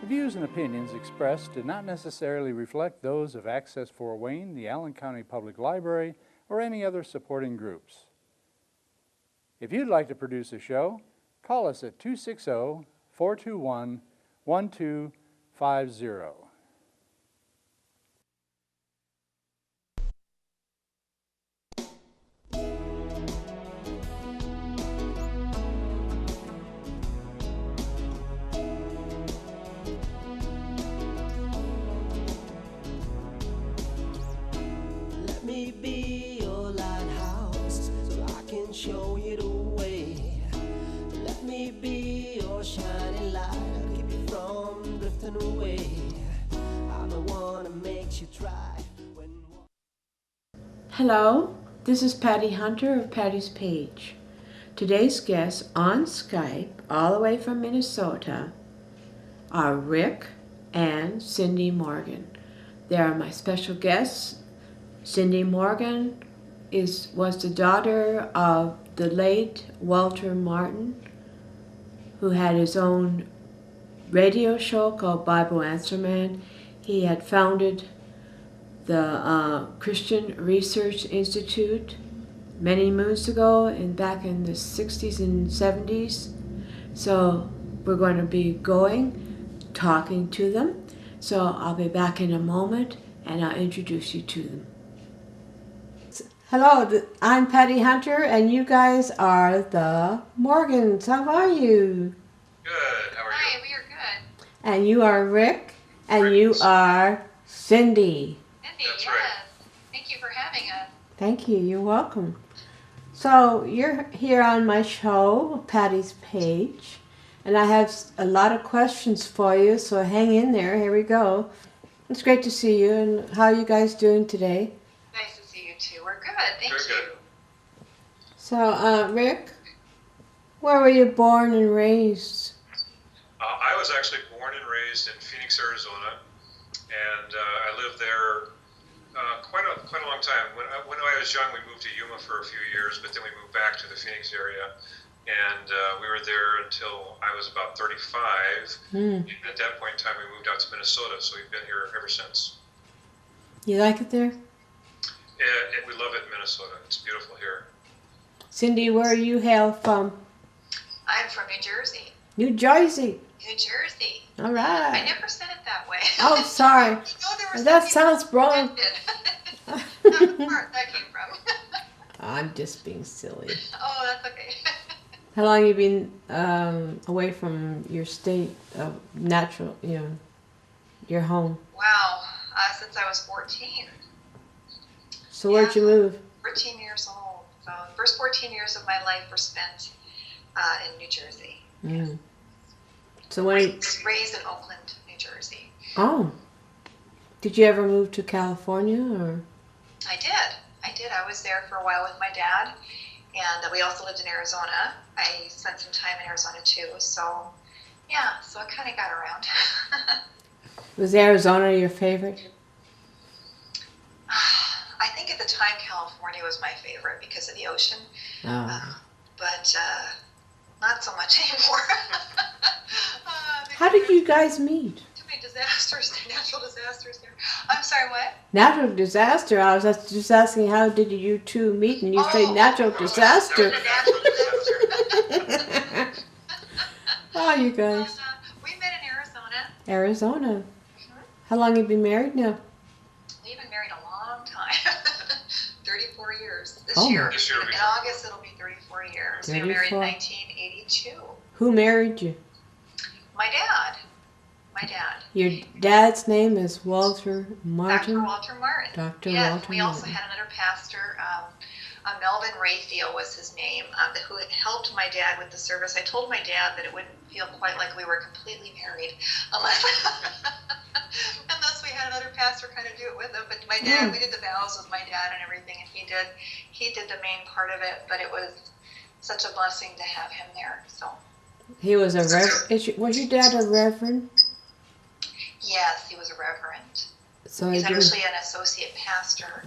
The views and opinions expressed do not necessarily reflect those of Access Fort Wayne, the Allen County Public Library, or any other supporting groups. If you'd like to produce a show, call us at 260-421-1250. Let me be your lighthouse so I can show you the way. Let me be your shining light, I'll keep you from drifting away. I'm the one that makes you try when... Hello, this is Patty Hunter of Patty's Page. Today's guests on Skype, all the way from Minnesota, are Rick and Cindee Morgan. They are my special guests. Cindee Morgan was the daughter of the late Walter Martin, who had his own radio show called Bible Answer Man. He had founded the Christian Research Institute many moons ago, and back in the 60s and 70s. So we're going to be talking to them. So I'll be back in a moment, and I'll introduce you to them. Hello, I'm Patty Hunter, and you guys are the Morgans. How are you? Good. How are you? Hi, we are good. And you are Rick, and you are Cindee. Cindee, That's yes. right. Thank you for having us. Thank you. You're welcome. So you're here on my show, Patty's Page, and I have a lot of questions for you, so hang in there. Here we go. It's great to see you, and how are you guys doing today? Nice to see you too. We're good. Thank Very you. good. So, Rick, where were you born and raised? I was actually born and raised in Phoenix, Arizona, and I lived there quite a long time. When I was young, we moved to Yuma for a few years, but then we moved back to the Phoenix area, and we were there until I was about 35. And at that point in time, we moved out to Minnesota, so we've been here ever since. You like it there? We love it in Minnesota. It's beautiful here. Cindee, where you hail from? I'm from New Jersey. New Jersey. New Jersey. All I right. never said it that way. Oh, sorry. No, there were That some people sounds wrong. offended. That's the part that came from. I'm just being silly. Oh, that's okay. How long have you been away from your state of natural, your home? Wow. Since I was 14. So where'd you move? 14 years old. So the first 14 years of my life were spent in New Jersey. Mm. So when? Raised in Oakland, New Jersey. Oh, did you ever move to California or? I did. I was there for a while with my dad, and we also lived in Arizona. I spent some time in Arizona too. So, yeah. So I kind of got around. Was Arizona your favorite? I think at the time California was my favorite because of the ocean, Oh. but not so much anymore. How did you guys meet? Too many disasters, natural disasters there. I'm sorry, what? Natural disaster. I was just asking, how did you two meet? And you say natural disaster. Natural disaster. Oh, you guys. We met in Arizona. Arizona. How long have you been married now? We've been married a long time. 34 years this Oh. year. This year In August, it'll be 34 years. We were married in 34. 1982. Who married you? My dad. Your dad's name is Walter Martin? Dr. Walter Martin. Dr. Yes, Walter we also Martin. had another pastor, Melvin Rayfield was his name, who had helped my dad with the service. I told my dad that it wouldn't feel quite like we were completely married unless we had another pastor kind of do it with him. But my dad, we did the vows with my dad and everything, and he did the main part of it. But it was such a blessing to have him there. So He was a reverend. Was your dad a reverend? yes, he was a reverend. So He's he didn't- actually an associate pastor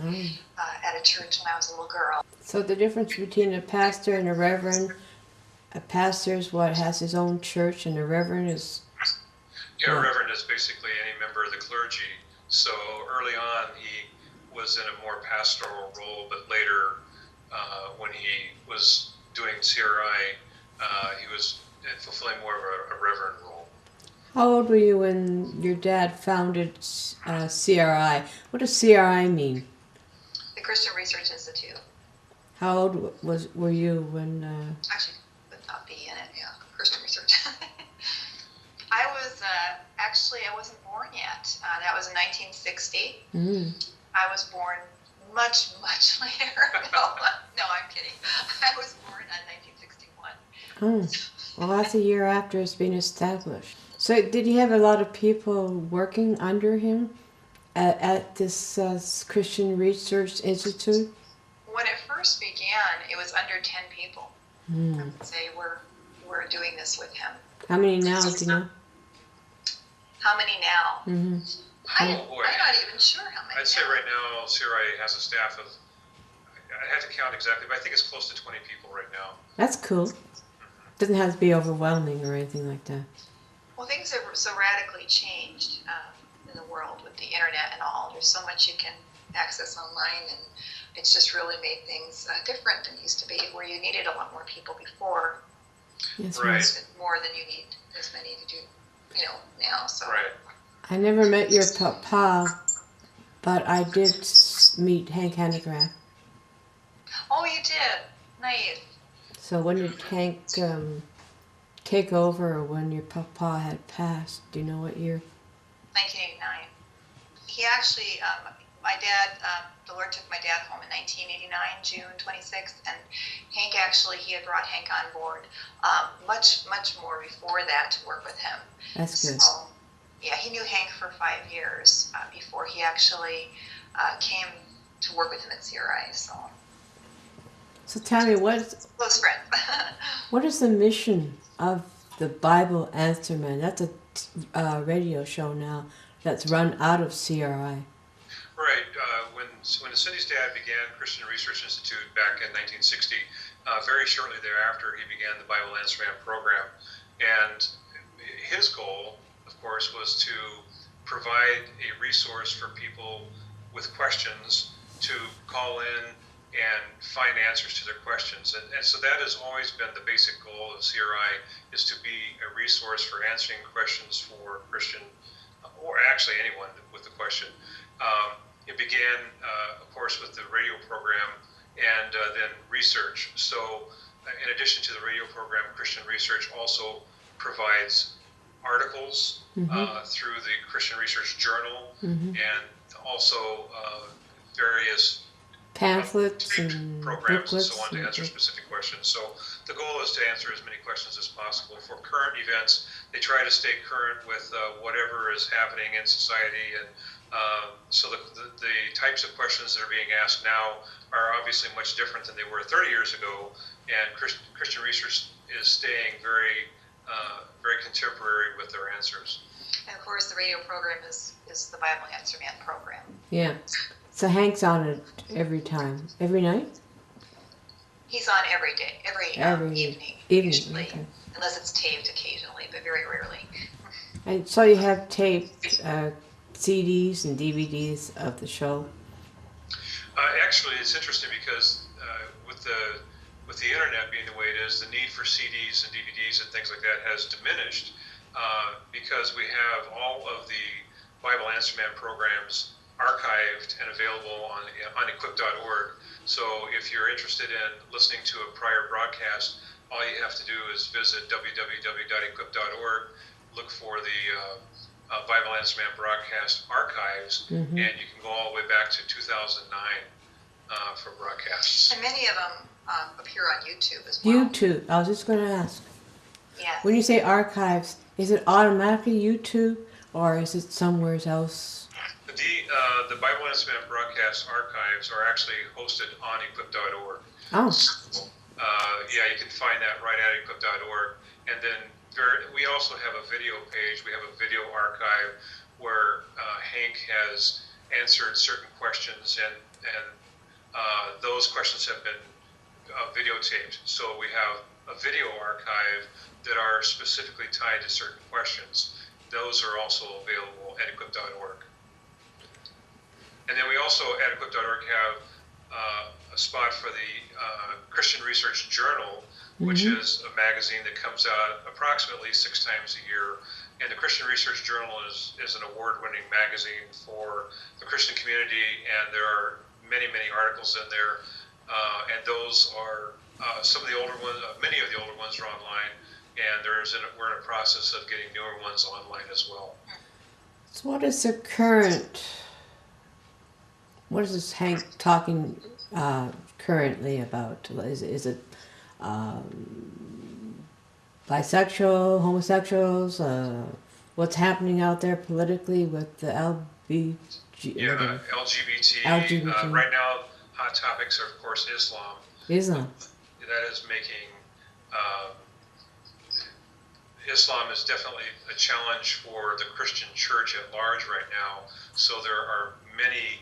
at a church when I was a little girl. So the difference between a pastor and a reverend, a pastor is what has his own church, and a reverend is. Yeah, Right. reverend is basically any member of the clergy. So early on, he was in a more pastoral role, but later, when he was doing CRI, he was fulfilling more of a reverend role. How old were you when your dad founded CRI? What does CRI mean? The Christian Research Institute. How old were you when? Actually, would not be in it. Yeah, Christian Research. I was I wasn't born yet. That was in 1960. I was born much later. No, I'm kidding. I was born in 1961. Oh, well, that's a year after it's been established. So, did he have a lot of people working under him at this Christian Research Institute? When it first began, it was under 10 people. I would say we're doing this with him. How many now? Do you know? How many now? Oh boy. I'm not even sure how many. I'd say right now CRI has a staff of, I have to count exactly, but I think it's close to 20 people right now. That's cool. Doesn't have to be overwhelming or anything like that. Well, things have so radically changed in the world with the internet and all. There's so much you can access online, and it's just really made things different than it used to be, where you needed a lot more people before. Yes, Right. More than you need as many to do, now. So. Right. I never met your papa, but I did meet Hank Hanegraaff. Oh, you did. Nice. So when did Hank take over, or when your papa had passed? Do you know what year? 1989. He actually, my dad, the Lord took my dad home in 1989, June 26th, and Hank he had brought Hank on board much more before that to work with him. That's good. So, yeah, he knew Hank for 5 years before he actually came to work with him at CRI. So tell me, Close friends. what is the mission of the Bible Answer Man? That's a radio show now that's run out of CRI. Right. When Cindy's dad began Christian Research Institute back in 1960, very shortly thereafter he began the Bible Answer Man program. And his goal, of course, was to provide a resource for people with questions to call in and find answers to their questions. And so that has always been the basic goal of CRI, is to be a resource for answering questions for Christian, or actually anyone with a question. It began, of course, with the radio program and then research. So in addition to the radio program, Christian Research also provides articles through the Christian Research Journal, and also various pamphlets and programs booklets and so on to answer specific questions. So the goal is to answer as many questions as possible. For current events, they try to stay current with whatever is happening in society, and so the types of questions that are being asked now are obviously much different than they were 30 years ago, and Christian Research is staying very contemporary with their answers. And of course, the radio program is the Bible Answer Man program. Yeah. So Hank's on it every night? He's on every day, every evening, usually, okay. unless it's taped occasionally, but very rarely. And so you have taped CDs and DVDs of the show? Actually, it's interesting because with the internet being the way it is, the need for CDs and DVDs and things like that has diminished because we have all of the Bible Answer Man programs archived and available on equip.org. So if you're interested in listening to a prior broadcast, all you have to do is visit www.equip.org, look for the Bible Answer Man broadcast archives, and you can go all the way back to 2009 for broadcasts. And many of them appear on YouTube as well. YouTube. I was just going to ask. Yes. When you say archives, is it automatically YouTube, or is it somewhere else? The Bible Answer Man broadcast archives are actually hosted on equip.org. Oh. Yeah, you can find that right at equip.org. And then we also have a video page. We have a video archive where Hank has answered certain questions, and those questions have been videotaped. So we have a video archive that are specifically tied to certain questions. those are also available at equip.org. And then we also at equip.org have a spot for the Christian Research Journal, which is a magazine that comes out approximately 6 times a year. And the Christian Research Journal is an award-winning magazine for the Christian community, and there are many, many articles in there. And those are some of the older ones, many of the older ones are online, and we're in a process of getting newer ones online as well. So what is this Hank talking currently about? Is it bisexual, homosexuals? What's happening out there politically with the LGBT. Right now, hot topics are, of course, Islam. That is making Islam is definitely a challenge for the Christian church at large right now. So there are many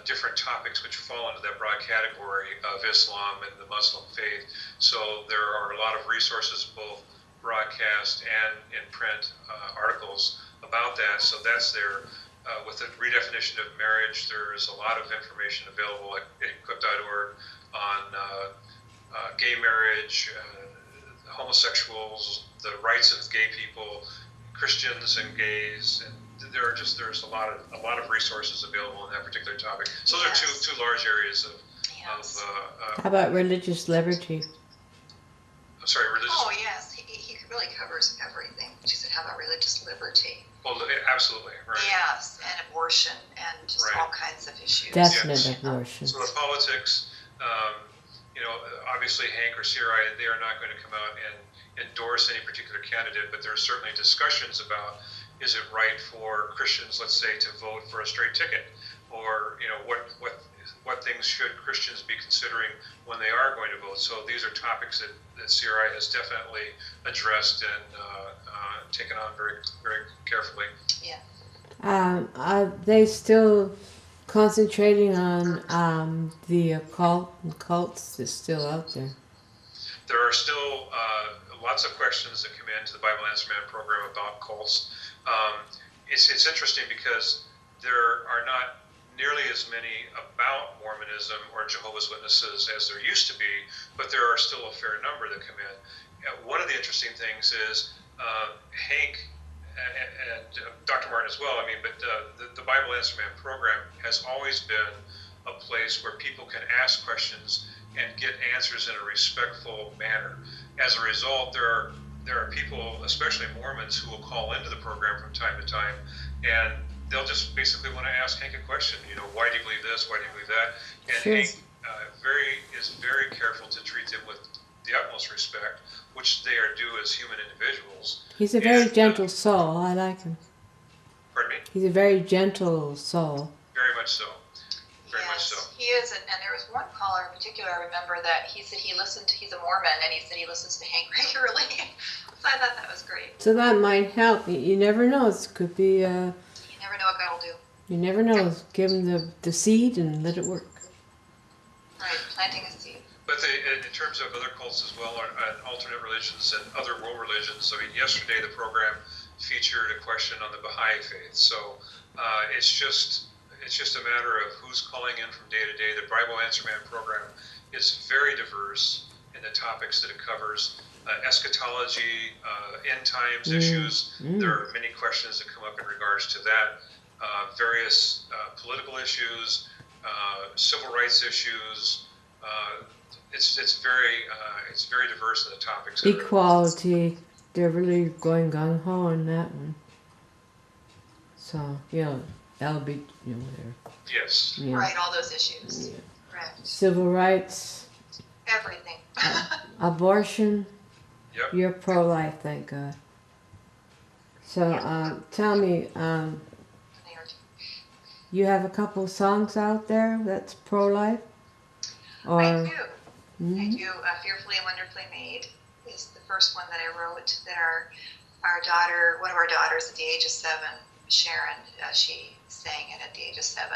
different topics which fall into that broad category of Islam and the Muslim faith. So there are a lot of resources, both broadcast and in print articles about that. So that's there. With the redefinition of marriage, there's a lot of information available at equip.org on gay marriage, homosexuals, the rights of gay people, Christians and gays, and there's a lot of resources available on that particular topic. So those are two large areas of how about religious liberty? I'm sorry, religious. Oh yes, he really covers everything. She said, "How about religious liberty?" Well, absolutely, right. Yes, and abortion and just all kinds of issues. Definite abortion. So the politics, obviously Hank or CRI, they are not going to come out and endorse any particular candidate, but there's certainly discussions about, is it right for Christians, let's say, to vote for a straight ticket, or what things should Christians be considering when they are going to vote. So these are topics that CRI has definitely addressed and taken on very, very carefully. Yeah. Are they still concentrating on the occult? Cults is still out there. There are still lots of questions that come into the Bible Answer Man program about cults. It's interesting because there are not nearly as many about Mormonism or Jehovah's Witnesses as there used to be, but there are still a fair number that come in. One of the interesting things is Hank and Dr. Martin as well, but the Bible Answer Man program has always been a place where people can ask questions and get answers in a respectful manner. As a result, there are people, especially Mormons, who will call into the program from time to time, and they'll just basically want to ask Hank a question. Why do you believe this? Why do you believe that? And Hank is very careful to treat them with the utmost respect, which they are due as human individuals. He's a very gentle soul. I like him. Pardon me? He's a very gentle soul. Very much so. Very much so. He is, and there was one caller in particular, I remember, that he said he's a Mormon, and he said he listens to Hank regularly. So I thought that was great. So that might help. You never know. It could be... you never know what God will do. You never know. Give him the seed and let it work. Right, planting a seed. But in terms of other cults as well, and alternate religions and other world religions, yesterday the program featured a question on the Baha'i faith. So it's just a matter of who's calling in from day to day. The Bible Answer Man program is very diverse in the topics that it covers. Eschatology, end times issues. There are many questions that come up in regards to that. Various political issues, civil rights issues. It's very diverse in the topics. Equality. They're really going gung ho on that one. So that'll be whatever. Yes. Yeah. Right, all those issues. Yeah. Correct. Civil rights. Everything. Abortion. Yep. You're pro-life, thank God. So tell me, you have a couple songs out there that's pro-life? Or, I do. I do. Fearfully and Wonderfully Made is the first one that I wrote. That our daughter, one of our daughters at the age of 7, Sharon, she sang it at the age of 7.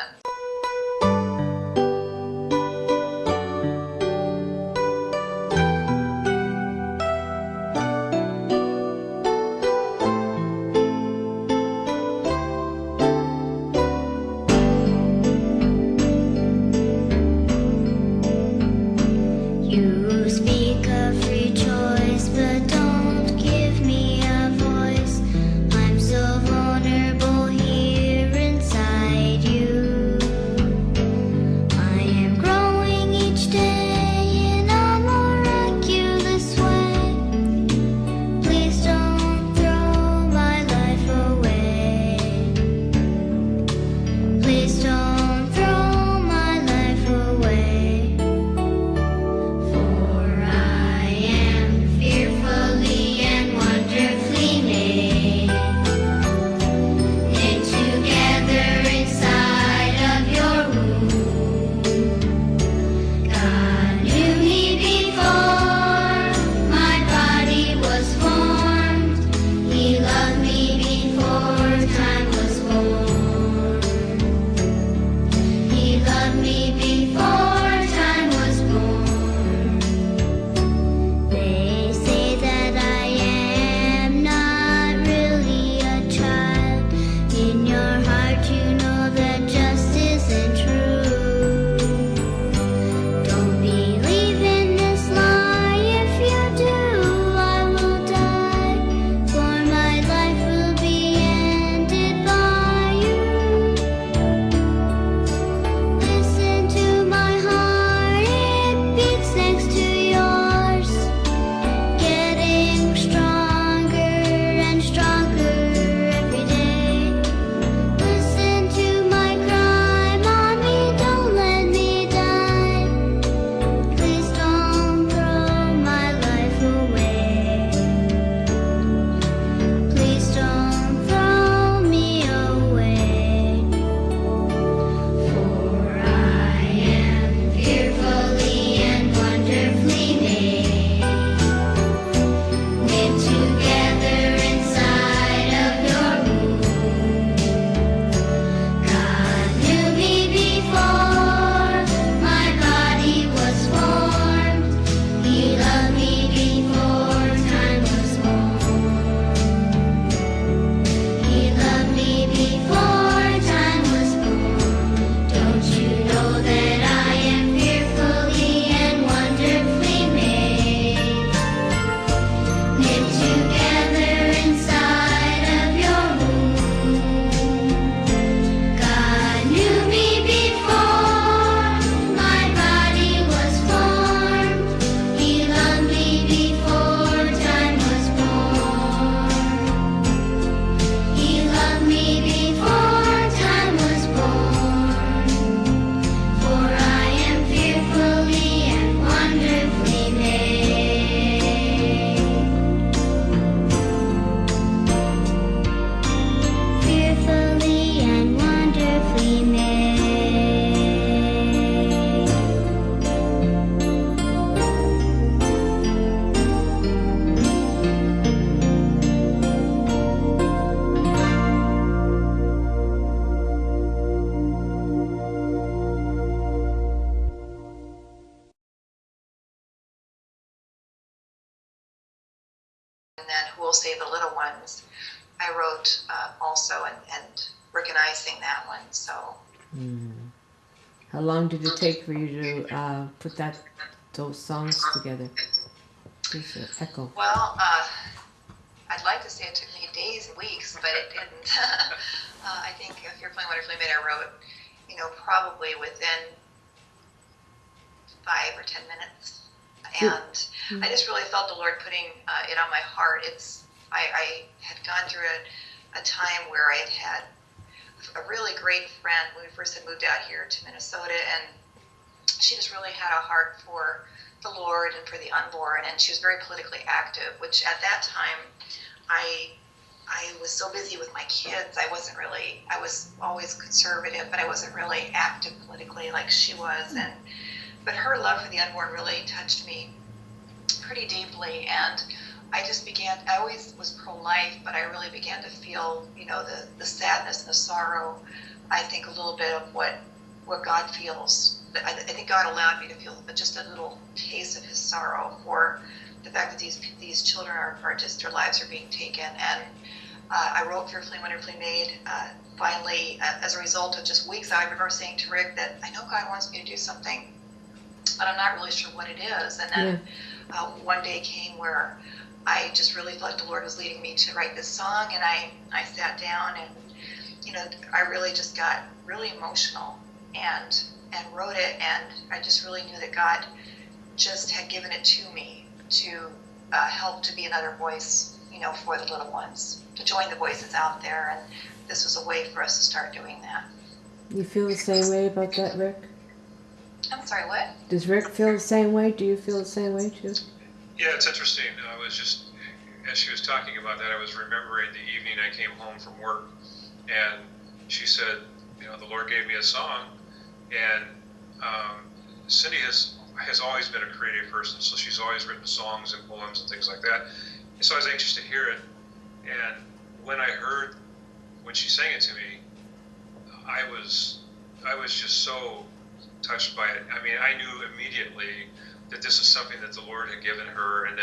Say the Little Ones, I wrote also, and Rick and I sing that one. So. How long did it take for you to put those songs together? There's an echo. Well, I'd like to say it took me days and weeks, but it didn't. I think If You're Playing Wonderfully Made, I wrote, probably within 5 or 10 minutes. And I just really felt the Lord putting it on my heart. I had gone through a time where I had a really great friend when we first had moved out here to Minnesota, and she just really had a heart for the Lord and for the unborn, and she was very politically active, which at that time I was so busy with my kids. I was always conservative, but I wasn't really active politically like she was. But her love for the unborn really touched me pretty deeply, and I always was pro-life, but I really began to feel, the sadness and the sorrow. I think a little bit of what God feels. I think God allowed me to feel just a little taste of his sorrow for the fact that these children are just, their lives are being taken. And I wrote Fearfully and Wonderfully Made, finally, as a result of just weeks. I remember saying to Rick that I know God wants me to do something, but I'm not really sure what it is. And then one day came where I just really felt like the Lord was leading me to write this song, and I sat down and, I really just got really emotional and wrote it, and I just really knew that God just had given it to me to help to be another voice, for the little ones, to join the voices out there, and this was a way for us to start doing that. You feel the same way about that, Rick? I'm sorry, what? Does Rick feel the same way? Do you feel the same way too? Yeah, it's interesting. I was just, as she was talking about that, I was remembering the evening I came home from work, and she said, the Lord gave me a song, and Cindee has always been a creative person, so she's always written songs and poems and things like that. And so I was anxious to hear it, and when she sang it to me, I was just so touched by it. I mean, I knew immediately that this is something that the Lord had given her, and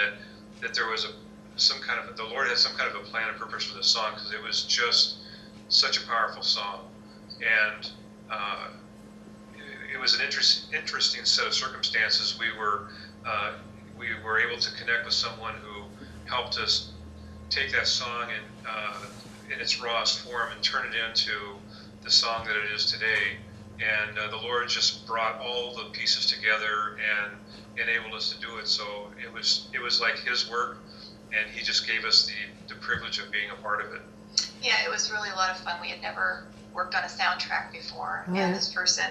that there was the Lord had some kind of a plan and purpose for this song, because it was just such a powerful song. And it was an interesting set of circumstances. We were able to connect with someone who helped us take that song and in its rawest form and turn it into the song that it is today. And the Lord just brought all the pieces together and enabled us to do it. So it was like his work, and he just gave us the privilege of being a part of it. Yeah, it was really a lot of fun. We had never worked on a soundtrack before, and this person,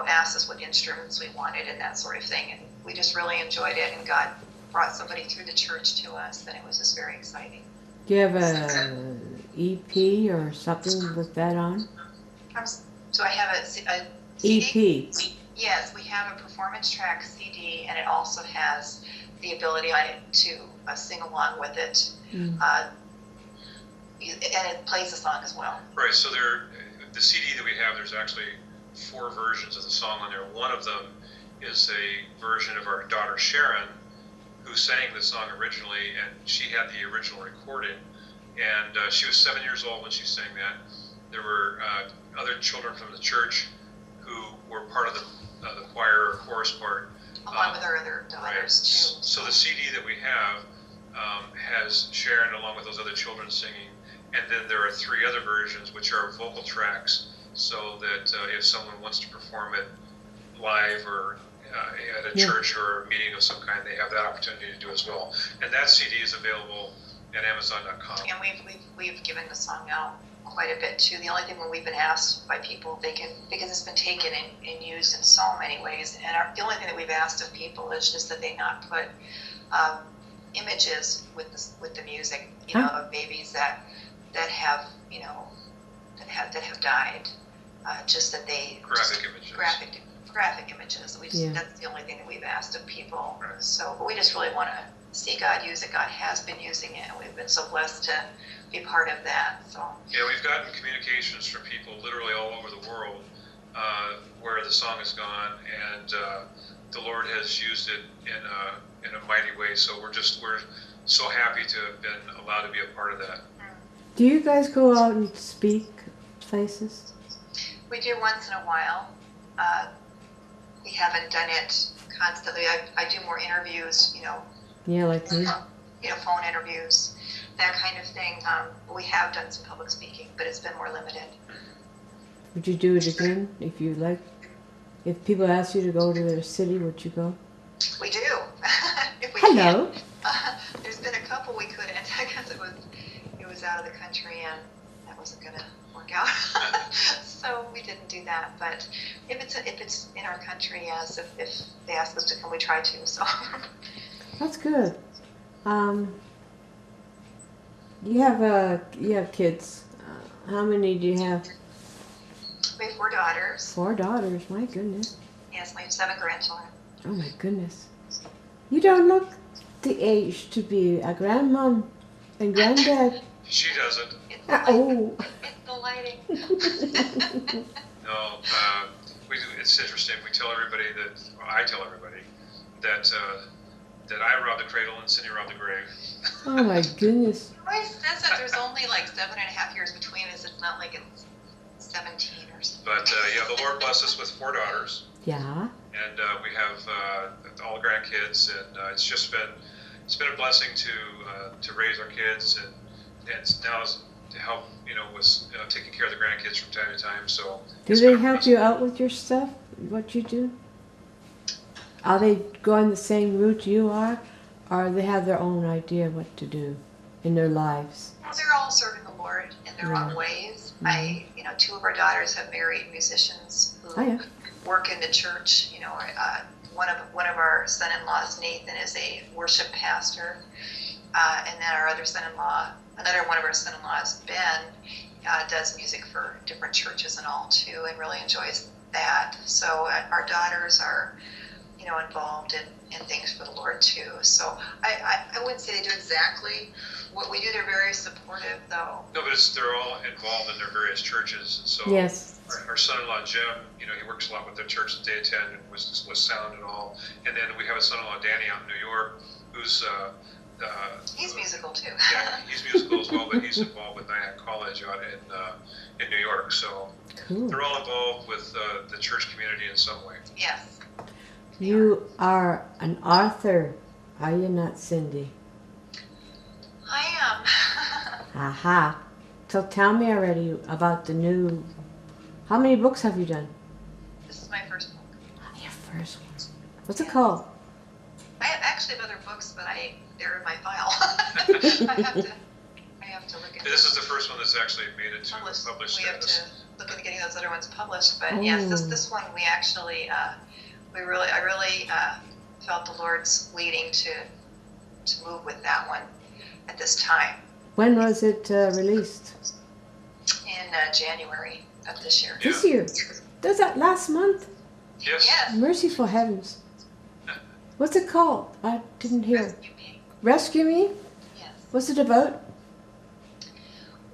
asked us what instruments we wanted and that sort of thing, and we just really enjoyed it, and God brought somebody through the church to us, and it was just very exciting. Do you have a EP or something with that on? So I have a CD? EP. Yes, we have a performance track CD, and it also has the ability on it to sing along with it. And it plays the song as well. Right, so the CD that we have, there's actually 4 versions of the song on there. One of them is a version of our daughter Sharon, who sang the song originally, and she had the original recording, and she was 7 years old when she sang that. There were other children from the church who were part of the choir or chorus part. Along with our other daughters, right. too. So the CD that we have has Sharon along with those other children singing, and then there are 3 other versions which are vocal tracks, so that if someone wants to perform it live or at a church or a meeting of some kind, they have that opportunity to do as well. And that CD is available at Amazon.com. And we've given the song out quite a bit too. The only thing when we've been asked by people, because it's been taken and used in so many ways, and the only thing that we've asked of people is just that they not put images with the music, of babies that have that have died, just that they graphic images. That's the only thing that we've asked of people. Right. So, but we just really want to see God use it. God has been using it, and we've been so blessed to be part of that. So yeah, we've gotten communications from people literally all over the world where the song has gone, and the Lord has used it in a mighty way. So we're so happy to have been allowed to be a part of that. Do you guys go out and speak places? We do once in a while. We haven't done it constantly. I do more interviews, Yeah, like me. Phone interviews, that kind of thing. We have done some public speaking, but it's been more limited. Would you do it again if you like? If people asked you to go to their city, would you go? We do. If we Hello. can. There's been a couple we couldn't because it was out of the country and that wasn't going to work out. So we didn't do that. But if it's in our country, yes. If they ask us to come, we try to. So That's good. You have kids. How many do you have? we have 4 daughters. 4 daughters. My goodness. Yes, we have 7 grandchildren. Oh my goodness. You don't look the age to be a grandmom and granddad. She doesn't. It's the Oh. lighting. It's the lighting. No, it's interesting. We tell everybody I tell everybody that I robbed the cradle and Cindee robbed the grave. Oh my goodness. It always says that there's only like 7.5 years between us. It's not like it's 17 or something. But the Lord blessed us with 4 daughters, Yeah. and we have all the grandkids, and it's been a blessing to raise our kids, and now to help with taking care of the grandkids from time to time. So Do they help you out with your stuff? What you do? Are they going the same route you are, or they have their own idea what to do in their lives? They're all serving the Lord in their own ways. 2 of our daughters have married musicians who work in the church. One of our son-in-laws, Nathan, is a worship pastor, and then our another one of our son-in-laws, Ben, does music for different churches and all too, and really enjoys that. So our daughters are, involved in things for the Lord too. So I wouldn't say they do exactly what we do. They're very supportive, though. No, but they're all involved in their various churches. And so Yes. our son-in-law Jim, he works a lot with the church that they attend and with sound and all. And then we have a son-in-law Danny out in New York, who's He's musical too. yeah, he's musical as well, but he's involved with Nyack College out in New York. So Cool. they're all involved with the church community in some way. Yes. You are an author, are you not, Cindee? I am. Aha. So tell me already about the new... How many books have you done? This is my first book. Your first one. What's it called? I actually have other books, but they're in my file. I have to look at This is the first one that's actually made it to published. published We have to status. look into getting those other ones published. But yes, this one we actually I really felt the Lord's leading to move with that one at this time When was it released? in January of this year. This year. Does that last month? Yes. Yes. Merciful heavens. What's it called? I didn't hear. Rescue Me. Rescue Me? Yes. What's it about?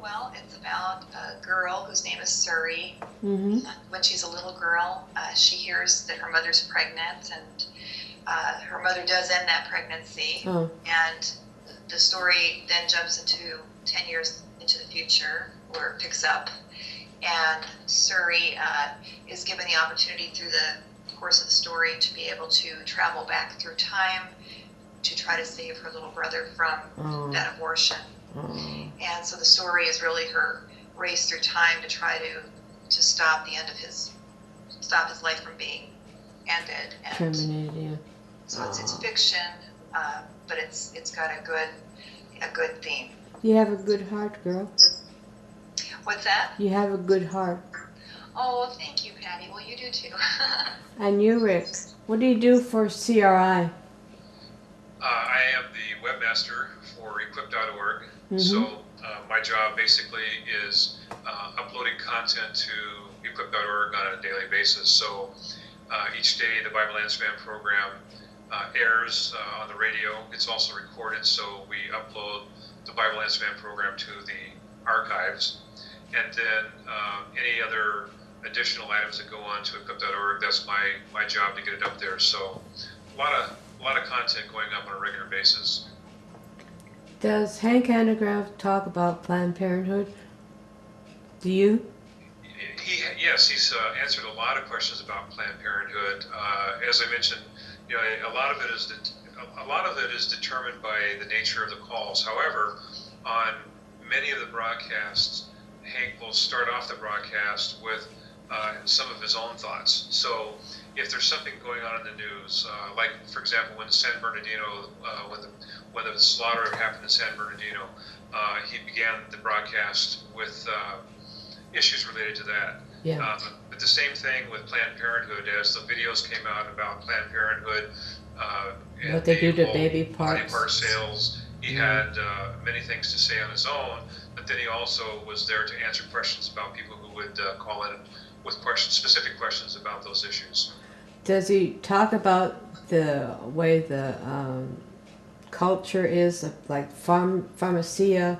Well, it's about a girl whose name is Suri. Mm-hmm. When she's a little girl, she hears that her mother's pregnant, and her mother does end that pregnancy. Oh. And the story then jumps into 10 years into the future, where it picks up. And Suri is given the opportunity through the course of the story to be able to travel back through time to try to save her little brother from that abortion. And so the story is really her race through time to try to stop the end of his life from being ended. And Terminated, yeah. so it's fiction, but it's got a good theme. You have a good heart, girl. What's that? You have a good heart. Oh, thank you, Patty. Well, you do too. And you, Rick, what do you do for CRI? I am the webmaster for equip.org. Mhm. So my job basically is uploading content to equip.org on a daily basis. So each day the Bible Landspan program airs on the radio. It's also recorded, so we upload the Bible Landspan program to the archives. And then any other additional items that go on to equip.org, that's my job to get it up there. So a lot of content going up on a regular basis. Does Hank Hanegraaff talk about Planned Parenthood? Do you? Yes, he's answered a lot of questions about Planned Parenthood. As I mentioned, a lot of it is determined by the nature of the calls. However, on many of the broadcasts, Hank will start off the broadcast with some of his own thoughts. So if there's something going on in the news, like for example, when San Bernardino, when the slaughter happened in San Bernardino, he began the broadcast with issues related to that. Yeah. But the same thing with Planned Parenthood, as the videos came out about Planned Parenthood and What they do to whole baby body parts. part sales, he had many things to say on his own, but then he also was there to answer questions about people who would call in with specific questions about those issues. Does he talk about the way the culture is, like pharmacia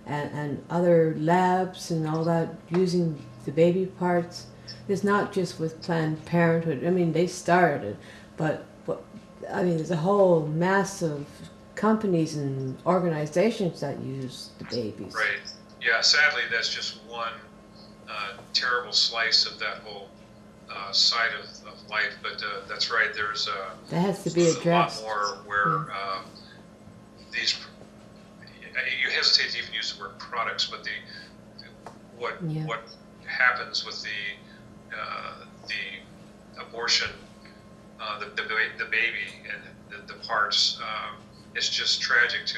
and other labs and all that, using the baby parts? It's not just with Planned Parenthood. I mean, they started it, but I mean, there's a whole mass of companies and organizations that use the babies. Right. Yeah, sadly, that's just one terrible slice of that whole side of life, but that's right, there's That has to be addressed. a lot more where these, you hesitate to even use the word products, but what happens with the abortion, the baby and the parts, it's just tragic to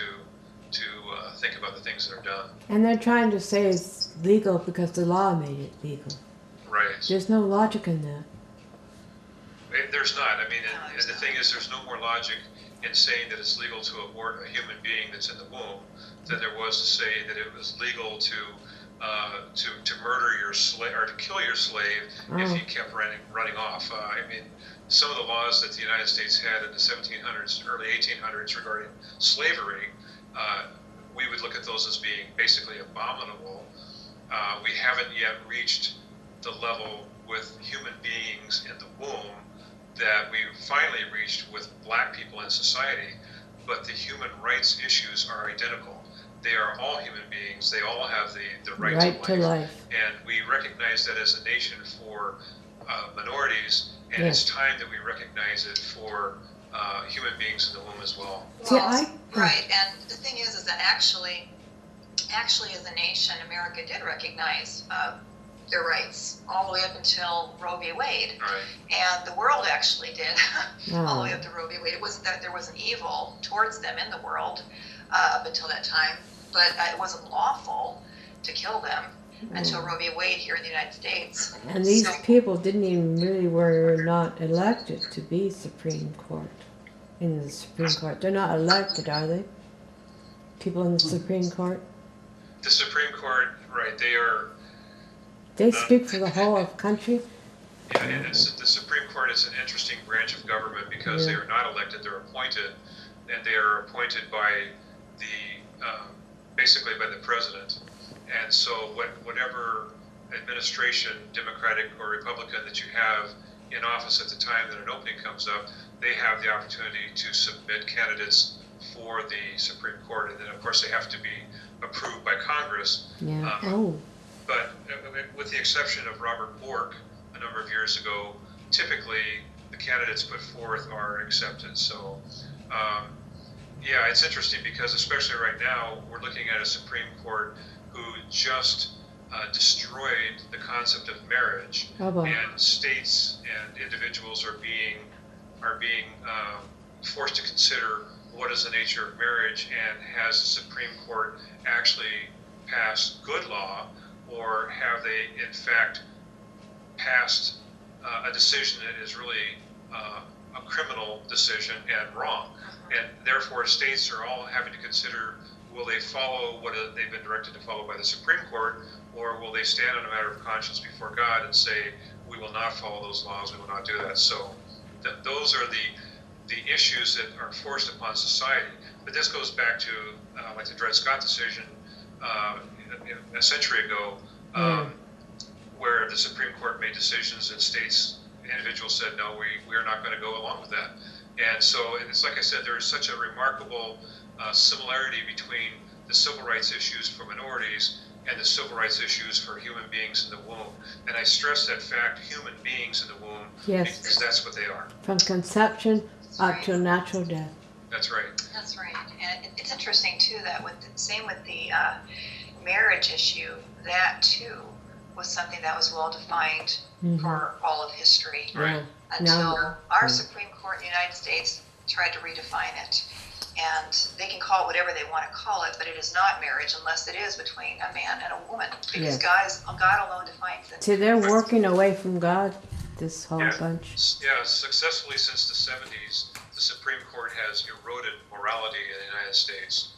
think about the things that are done. And they're trying to say it's legal because the law made it legal. Right. There's no logic in that. There's not. I mean, and the thing is, there's no more logic in saying that it's legal to abort a human being that's in the womb than there was to say that it was legal to murder your slave or to kill your slave if he kept running off. I mean, some of the laws that the United States had in the 1700s, early 1800s regarding slavery, we would look at those as being basically abominable. We haven't yet reached the level with human beings in the womb that we finally reached with black people in society, but the human rights issues are identical. They are all human beings. They all have the right to life. And we recognize that as a nation for minorities, and it's time that we recognize it for human beings in the womb as well. Right, and the thing is that actually as a nation, America did recognize their rights all the way up until Roe v. Wade. Right. And the world actually did all the way up to Roe v. Wade. It wasn't that there was an evil towards them in the world up until that time, but it wasn't lawful to kill them until Roe v. Wade here in the United States. And these people didn't even really were not elected to be Supreme Court. In the Supreme Court. They're not elected, are they? People in the Supreme Court? The Supreme Court, right, they are... They speak for the whole country? Yeah, and the Supreme Court is an interesting branch of government because they are not elected, they're appointed, and they are appointed by basically by the president. And so whatever administration, Democratic or Republican, that you have in office at the time that an opening comes up, they have the opportunity to submit candidates for the Supreme Court, and then of course they have to be approved by Congress. Yeah. But with the exception of Robert Bork a number of years ago, typically the candidates put forth are accepted. So yeah, it's interesting because especially right now we're looking at a Supreme Court who just destroyed the concept of marriage, and states and individuals are being forced to consider what is the nature of marriage, and has the Supreme Court actually passed good law, or have they in fact passed a decision that is really a criminal decision and wrong? And therefore states are all having to consider, will they follow what they've been directed to follow by the Supreme Court, or will they stand on a matter of conscience before God and say, we will not follow those laws, we will not do that? So those are the issues that are forced upon society. But this goes back to like the Dred Scott decision a century ago, where the Supreme Court made decisions and states, individuals said, no, we are not going to go along with that. And so it's like I said, there is such a remarkable similarity between the civil rights issues for minorities and the civil rights issues for human beings in the womb. And I stress that fact, human beings in the womb, Yes. because that's what they are. From conception up to natural death. That's right. That's right. And it's interesting, too, that same with the marriage issue, that, too, was something that was well defined for all of history. Right. Until our Supreme Court in the United States tried to redefine it. And they can call it whatever they want to call it, but it is not marriage unless it is between a man and a woman. Because God alone defines it. So they're working away from God, this whole bunch. Yeah, successfully since the 70s, the Supreme Court has eroded morality in the United States.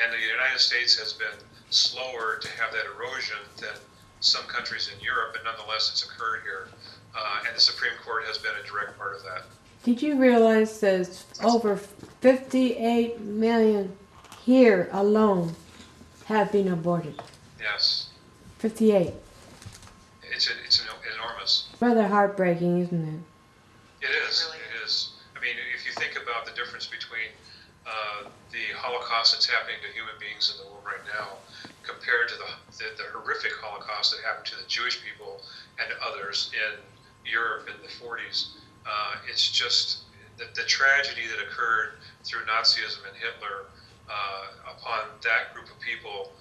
And the United States has been slower to have that erosion than some countries in Europe, but nonetheless it's occurred here. And the Supreme Court has been a direct part of that. Did you realize there's over 58 million here alone have been aborted? Yes. 58. It's enormous. Rather heartbreaking, isn't it? It is. It is. I mean, if you think about the difference between the Holocaust that's happening to human beings in the womb right now, compared to the horrific Holocaust that happened to the Jewish people and others in Europe in the 40s, it's just the tragedy that occurred through Nazism and Hitler upon that group of people.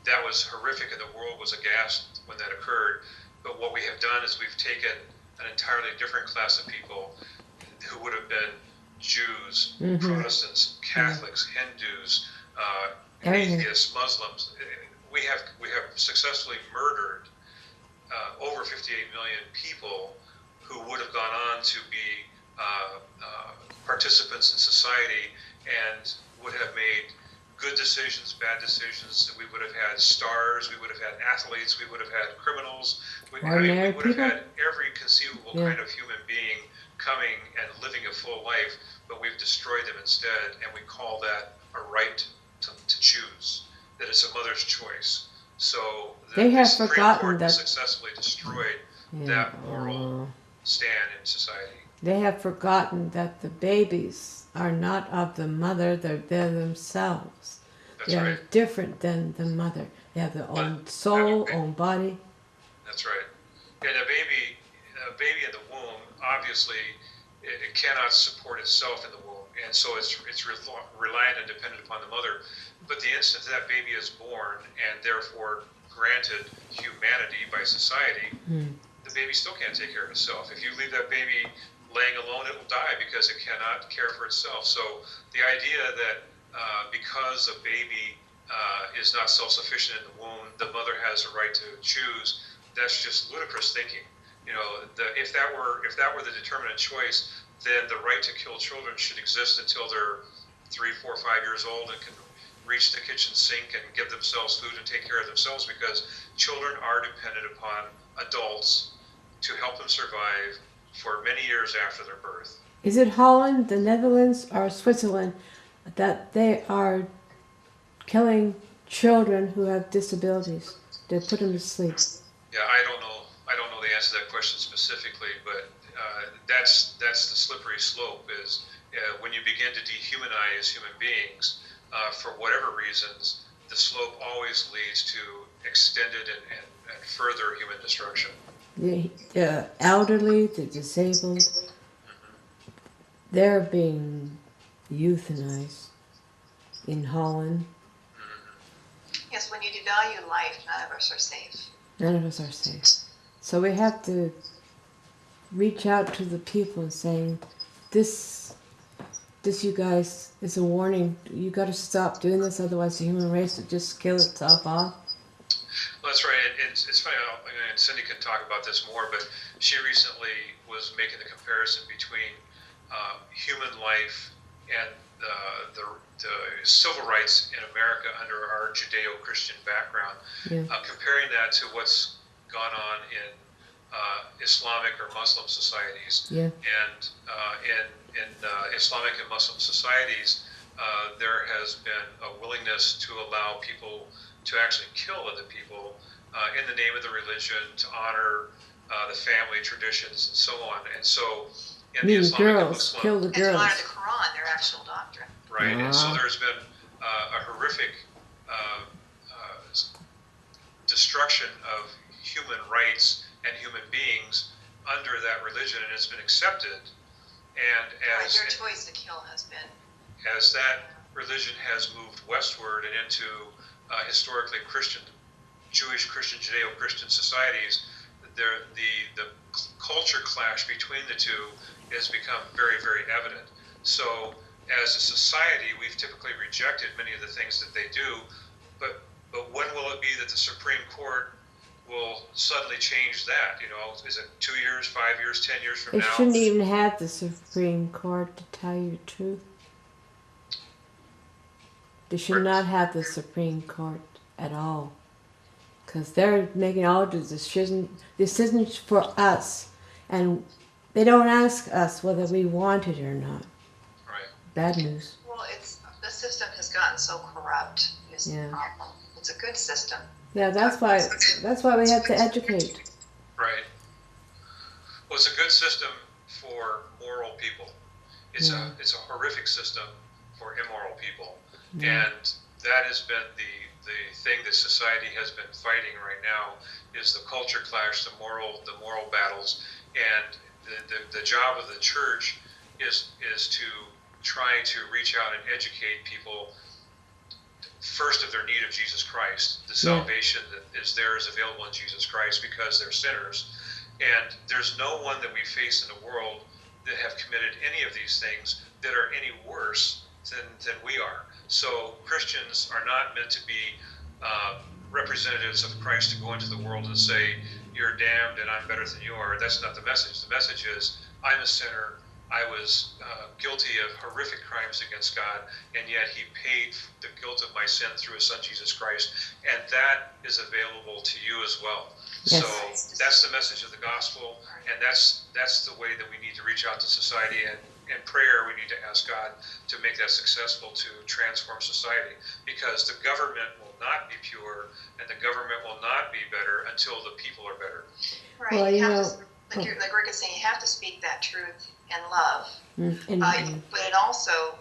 That was horrific, and the world was aghast when that occurred. But what we have done is we've taken an entirely different class of people who would have been Jews, Protestants, Catholics, Hindus, atheists, Muslims. We have successfully murdered over 58 million people who would have gone on to be participants in society and would have made good decisions, bad decisions. We would have had stars, we would have had athletes, we would have had criminals. We would have had every conceivable kind of human being coming and living a full life, but we've destroyed them instead, and we call that a right to choose, that it's a mother's choice. So the Supreme Court has successfully destroyed that moral stand in society. They have forgotten that the babies are not of the mother, they're themselves. That's They are right. different than the mother. They have their own soul, own body. That's right. And a baby in the womb, obviously, it cannot support itself in the womb, and so it's reliant and dependent upon the mother. But the instant that baby is born and therefore granted humanity by society, the baby still can't take care of itself. If you leave that baby laying alone, it will die because it cannot care for itself. So the idea that because a baby is not self-sufficient in the womb, the mother has a right to choose, that's just ludicrous thinking. You know, if that were the determinate choice, then the right to kill children should exist until they're 3, 4, 5 years old and can reach the kitchen sink and give themselves food and take care of themselves, because children are dependent upon adults to help them survive for many years after their birth. Is it Holland, the Netherlands, or Switzerland that they are killing children who have disabilities? They put them to sleep. Yeah, I don't know the answer to that question specifically, but that's the slippery slope. Is when you begin to dehumanize human beings for whatever reasons, the slope always leads to extended and further human destruction. The elderly, the disabled, they're being euthanized in Holland. Yes, when you devalue life, none of us are safe. None of us are safe. So we have to reach out to the people and saying, this you guys is a warning. You got to stop doing this, otherwise the human race will just kill itself off. Well, that's right. It's funny, and Cindee can talk about this more, but she recently was making the comparison between human life and the civil rights in America under our Judeo-Christian background, comparing that to what's gone on in Islamic or Muslim societies. And in Islamic and Muslim societies, there has been a willingness to allow people to actually kill other people in the name of the religion, to honor the family traditions and so on. And so in the Islamic and Muslim, kill the girls. And to honor the Quran, their actual doctrine. right? And so there's been a horrific destruction of human rights and human beings under that religion, and it's been accepted. And as their choice to kill has been, as that religion has moved westward and into historically Christian, Jewish, Christian, Judeo-Christian societies, the culture clash between the two has become very, very evident. So as a society, we've typically rejected many of the things that they do, but when will it be that the Supreme Court will suddenly change that? You know, is it 2 years, 5 years, 10 years from They now? shouldn't even have the Supreme Court, to tell you the truth. They should not have the Supreme Court at all. Because they're making all the decisions for us. And they don't ask us whether we want it or not. Right. Bad news. well, the system has gotten so corrupt. Is the Yeah. problem. It's a good system. Yeah, that's why we have to educate. Right. Well, it's a good system for moral people. It's Yeah. a horrific system for immoral people, Yeah. and that has been the thing that society has been fighting right now is the culture clash, the moral battles, and the job of the church is to try to reach out and educate people first of their need of Jesus Christ. The salvation that is there is available in Jesus Christ because they're sinners. And there's no one that we face in the world that have committed any of these things that are any worse than we are. So Christians are not meant to be representatives of Christ to go into the world and say, you're damned and I'm better than you are. That's not the message. The message is, I'm a sinner. I was guilty of horrific crimes against God, and yet he paid the guilt of my sin through his son, Jesus Christ, and that is available to you as well. Yes. So that's the message of the gospel, and that's the way that we need to reach out to society, and in prayer we need to ask God to make that successful, to transform society, because the government will not be pure, and the government will not be better until the people are better. Right. Well, you you have know- to, like Rick is saying, you have to speak that truth and love. And But it also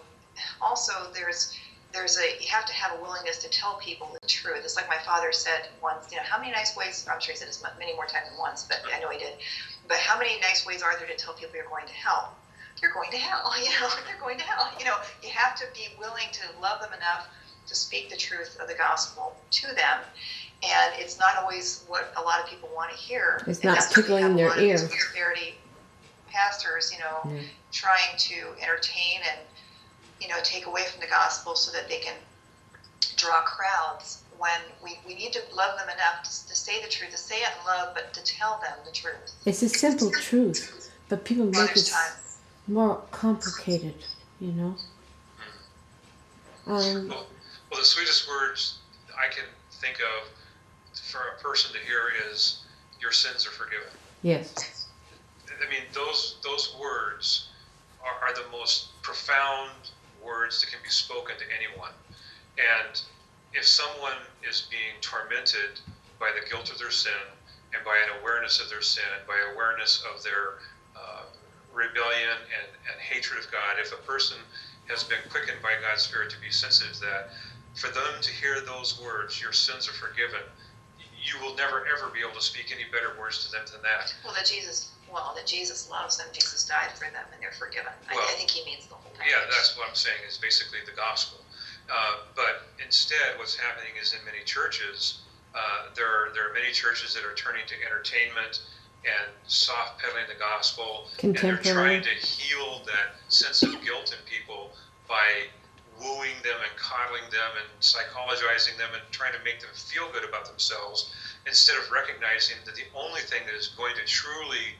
you have to have a willingness to tell people the truth. It's like my father said once, how many nice ways, I'm sure he said this many more times than once, but I know he did, but how many nice ways are there to tell people you're going to hell? You're going to hell, you're going to hell. You have to be willing to love them enough to speak the truth of the gospel to them. And it's not always what a lot of people want to hear. It's And not that's why we tickling have a their lot of ear. prosperity pastors, trying to entertain and, take away from the gospel so that they can draw crowds, when we need to love them enough to say the truth, to say it in love, but to tell them the truth. it's a simple truth, but people make Mother's it time. more complicated, Well, the sweetest words I can think of for a person to hear is, your sins are forgiven. Yes. I mean, those words are the most profound words that can be spoken to anyone. And if someone is being tormented by the guilt of their sin, and by an awareness of their sin, and by awareness of their rebellion and hatred of God, if a person has been quickened by God's Spirit to be sensitive to that, for them to hear those words, your sins are forgiven, you will never ever be able to speak any better words to them than that. That Jesus loves them, Jesus died for them, and they're forgiven. I think he means the whole package. Yeah, that's what I'm saying, is basically the gospel. But instead, what's happening is in many churches, there are many churches that are turning to entertainment and soft peddling the gospel, and they're trying to heal that sense of guilt in people by wooing them and coddling them and psychologizing them and trying to make them feel good about themselves, instead of recognizing that the only thing that is going to truly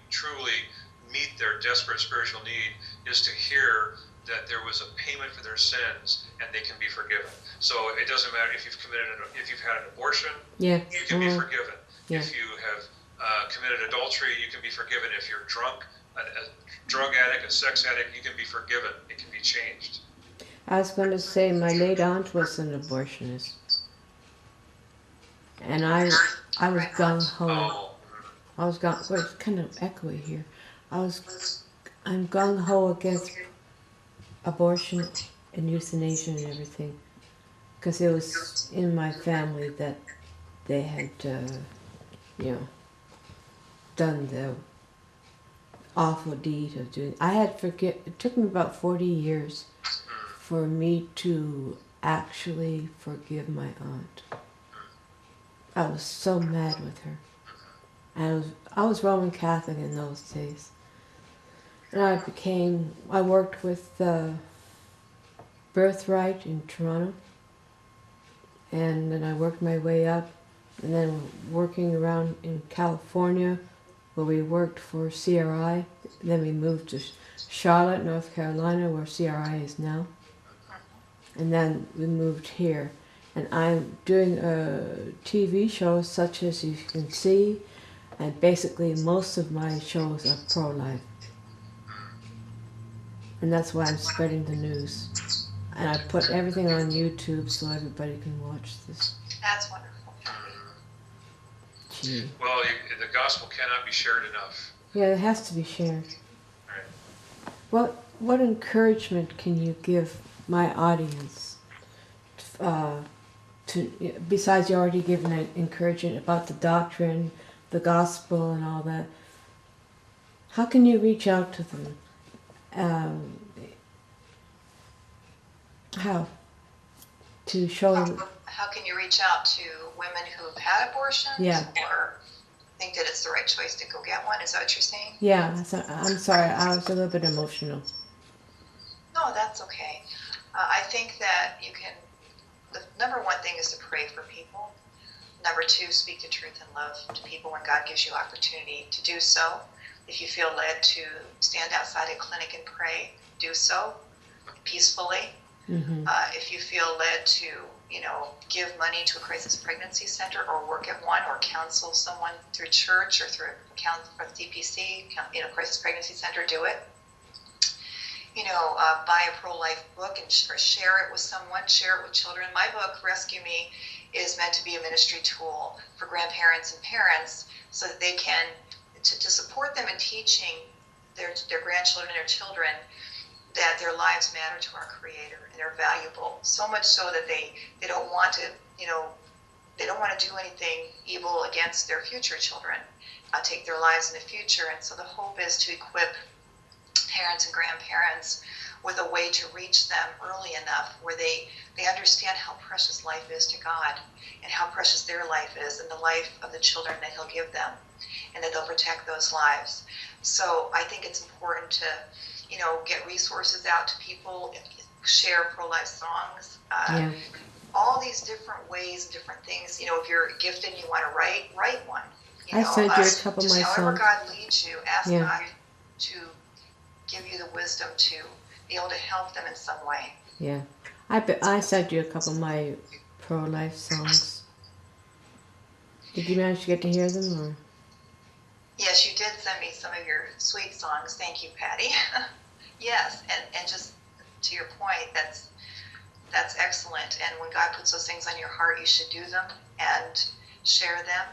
meet their desperate spiritual need is to hear that there was a payment for their sins and they can be forgiven. So it doesn't matter if you've had an abortion, you can be forgiven. Yeah. If you have committed adultery, you can be forgiven. If you're drunk, a drug addict, a sex addict, you can be forgiven. It can be changed. I was going to say my late aunt was an abortionist, and I was gung ho. Oh, I was gung. Well, it's kind of echoey here. I'm gung ho against abortion and euthanasia and everything, because it was in my family that they had, done the awful deed of doing. It took me about 40 years for me to actually forgive my aunt. I was so mad with her. I was Roman Catholic in those days. And I worked with Birthright in Toronto. And then I worked my way up. And then working around in California, where we worked for CRI. Then we moved to Charlotte, North Carolina, where CRI is now. And then we moved here. And I'm doing TV shows such as you can see, and basically most of my shows are pro-life. And that's why I'm spreading the news. And I put everything on YouTube so everybody can watch this. That's wonderful. Gee. Well, the gospel cannot be shared enough. Yeah, it has to be shared. Right. What encouragement can you give my audience besides you already given an encouragement about the doctrine, the gospel, and all that? How can you reach out to them? How? To show them. How can you reach out to women who've had abortions? Yeah. Or think that it's the right choice to go get one? Is that what you're saying? Yeah, I'm sorry, I was a little bit emotional. No, that's okay. I think that you can, the number one thing is to pray for people. Number two, speak the truth and love to people when God gives you opportunity to do so. If you feel led to stand outside a clinic and pray, do so peacefully. Mm-hmm. If you feel led to, give money to a crisis pregnancy center or work at one or counsel someone through church or through DPC, crisis pregnancy center, do it. Buy a pro-life book or share it with someone, share it with children. My book, Rescue Me, is meant to be a ministry tool for grandparents and parents so that they can, to support them in teaching their grandchildren and their children that their lives matter to our Creator and they're valuable, so much so that they don't want to, they don't want to do anything evil against their future children, take their lives in the future. And so the hope is to equip parents and grandparents with a way to reach them early enough where they understand how precious life is to God and how precious their life is and the life of the children that He'll give them, and that they'll protect those lives. So I think it's important to, get resources out to people, share pro-life songs, all these different ways and different things. If you're gifted and you want to write one. I sent you a couple of my songs. However God leads you, ask Yeah. God to give you the wisdom to be able to help them in some way. Yeah. I sent you a couple of my pro-life songs. Did you manage to get to hear them? Or? Yes, you did send me some of your sweet songs. Thank you, Patty. Yes, and just to your point, that's excellent. And when God puts those things on your heart, you should do them and share them.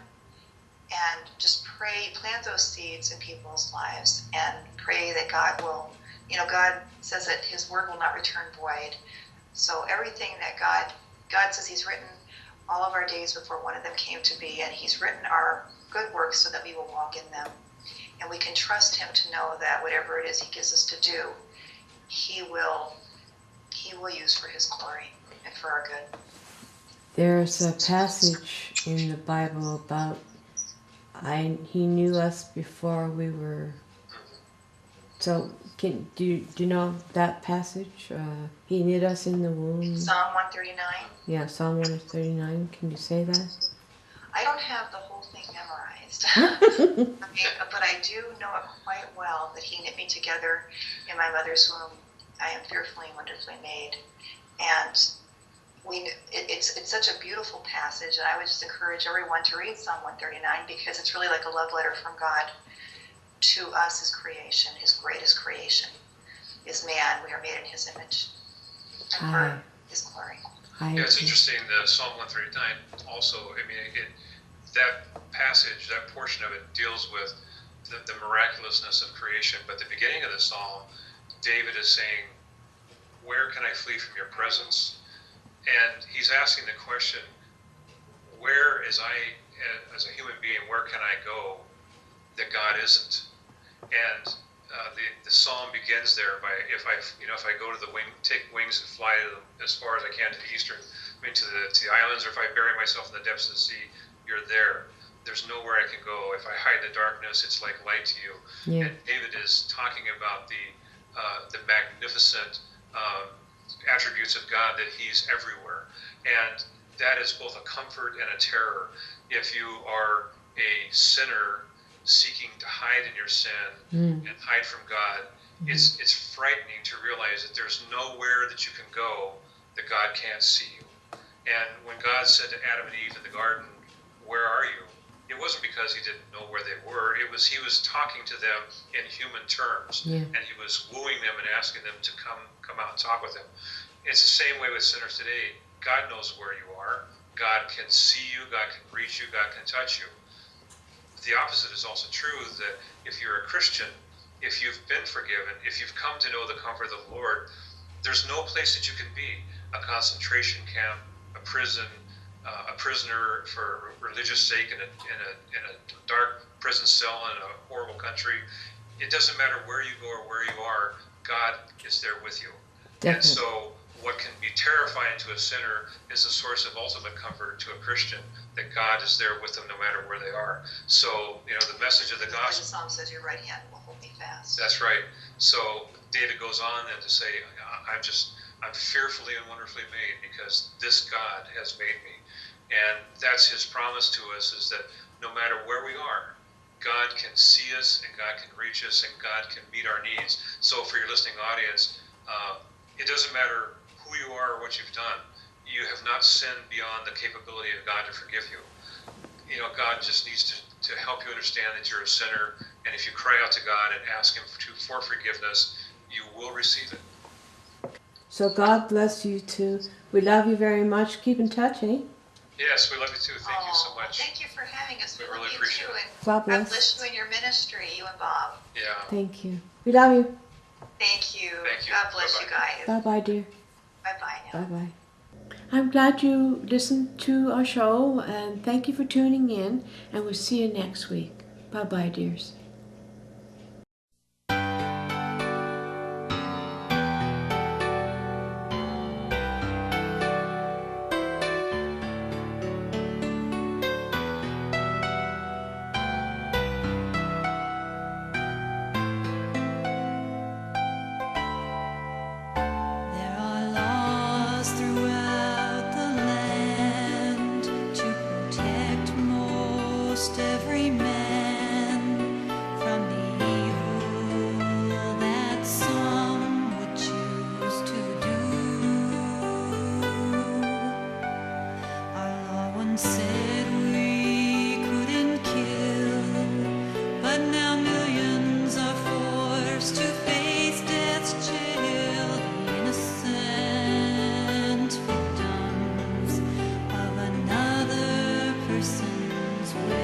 And just pray, plant those seeds in people's lives and pray that God will, God says that His word will not return void. So everything that God says He's written all of our days before one of them came to be, and He's written our good works so that we will walk in them. And we can trust Him to know that whatever it is He gives us to do, He will use for His glory and for our good. There's a passage in the Bible about He knew us before we were. So, do you know that passage? He knit us in the womb. Psalm 139. Yeah, Psalm 139. Can you say that? I don't have the whole thing memorized, but I do know it quite well, that He knit me together in my mother's womb. I am fearfully and wonderfully made. And it's such a beautiful passage, and I would just encourage everyone to read Psalm 139 because it's really like a love letter from God to us, His creation. His greatest creation is man. We are made in His image and for His glory. It's interesting that Psalm 139 also, that passage, that portion of it deals with the miraculousness of creation. But the beginning of the psalm, David is saying, where can I flee from your presence? And he's asking the question, where as a human being, where can I go that God isn't? And the psalm begins there by, if I go to take wings and fly as far as I can to the eastern, to the islands, or if I bury myself in the depths of the sea, you're there. There's nowhere I can go. If I hide in the darkness, it's like light to you. Yeah. And David is talking about the magnificent attributes of God, that he's everywhere. And that is both a comfort and a terror. If you are a sinner seeking to hide in your sin and hide from God, it's frightening to realize that there's nowhere that you can go that God can't see you. And when God said to Adam and Eve in the garden, where are you? It wasn't because he didn't know where they were. It was he was talking to them in human terms, and he was wooing them and asking them to come out and talk with him. It's the same way with sinners today. God knows where you are. God can see you. God can reach you. God can touch you. The opposite is also true, that if you're a Christian, if you've been forgiven, if you've come to know the comfort of the Lord, there's no place that you can be. A concentration camp, a prison, a prisoner for religious sake in a dark prison cell in a horrible country. It doesn't matter where you go or where you are, God is there with you. Definitely. And so what can be terrifying to a sinner is a source of ultimate comfort to a Christian, that God is there with them no matter where they are. So, the message of the gospel. The psalm says, your right hand will hold me fast. That's right. So David goes on then to say, I'm fearfully and wonderfully made, because this God has made me. And that's his promise to us, is that no matter where we are, God can see us and God can reach us and God can meet our needs. So for your listening audience, it doesn't matter who you are or what you've done. You have not sinned beyond the capability of God to forgive you. God just needs to help you understand that you're a sinner, and if you cry out to God and ask him for forgiveness, you will receive it. So God bless you too. We love you very much. Keep in touch, eh? Yes, we love you too. Thank you so much. Thank you for having us. We really appreciate it. God bless. God bless you in your ministry, you and Bob. Yeah. Thank you. We love you. Thank you. Thank you. God bless Bye-bye. you guys. Bye-bye, dear. Bye-bye now. Bye-bye. I'm glad you listened to our show, and thank you for tuning in, and we'll see you next week. Bye-bye, dears. There are laws throughout the land to protect most every man from the evil that some would choose to do. Our law once said we couldn't kill, but now millions are forced to face death's chill. The innocent victims of another person's will.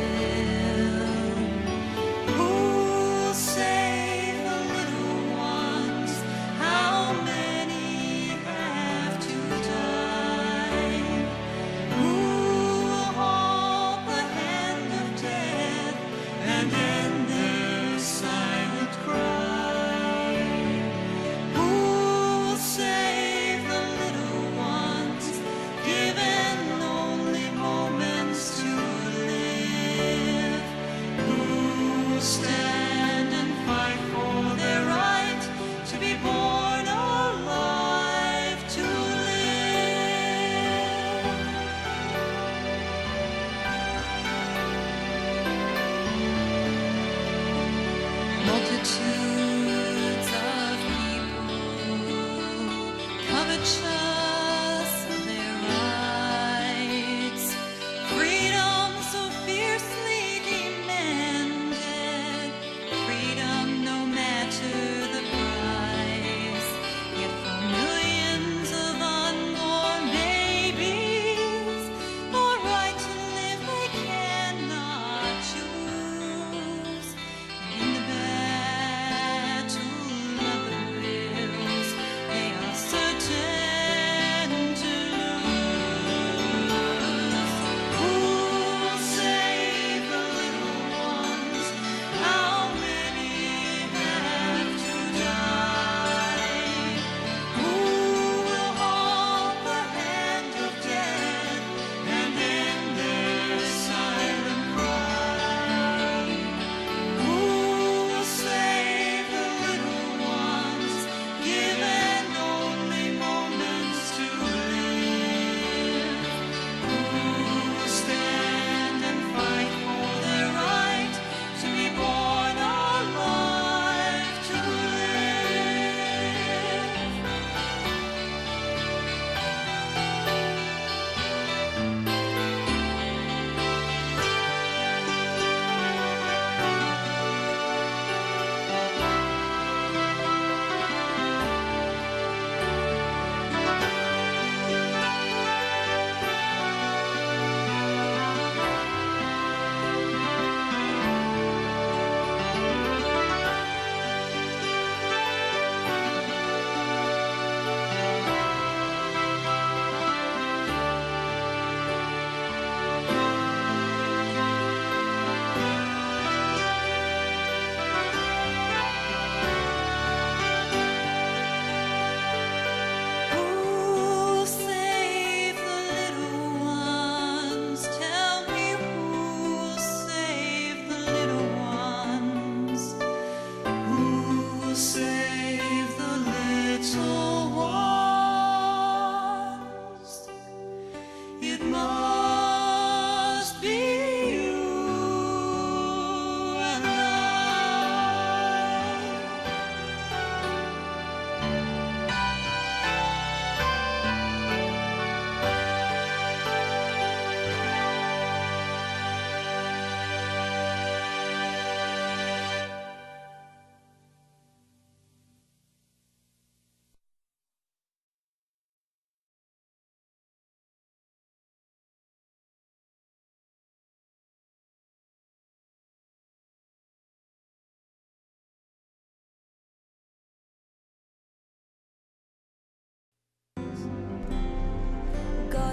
Who'll save the little ones? How many have to die? Who'll hold the hand of death and end their silent cry? Who'll save the little ones, given only moments to live? Who'll stand and fight for their right to be born alive to live? Multitudes of people covetous of their rights, freedom so fiercely demanded, freedom no matter the price. Yet for millions of unborn babies, the right to live they cannot choose. In the battle of the rills, they are searching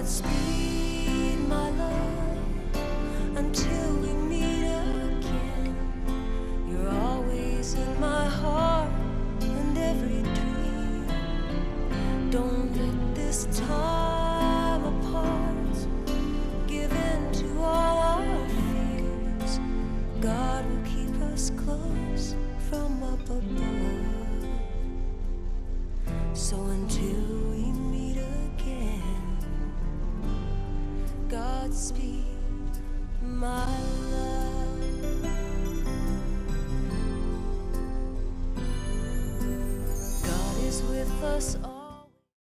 Godspeed, my love, until we meet again. You're always in my heart and every dream. Don't let this time apart give in to all our fears. God will keep us close from up above. So until we meet again, Godspeed, my love. God is with us all.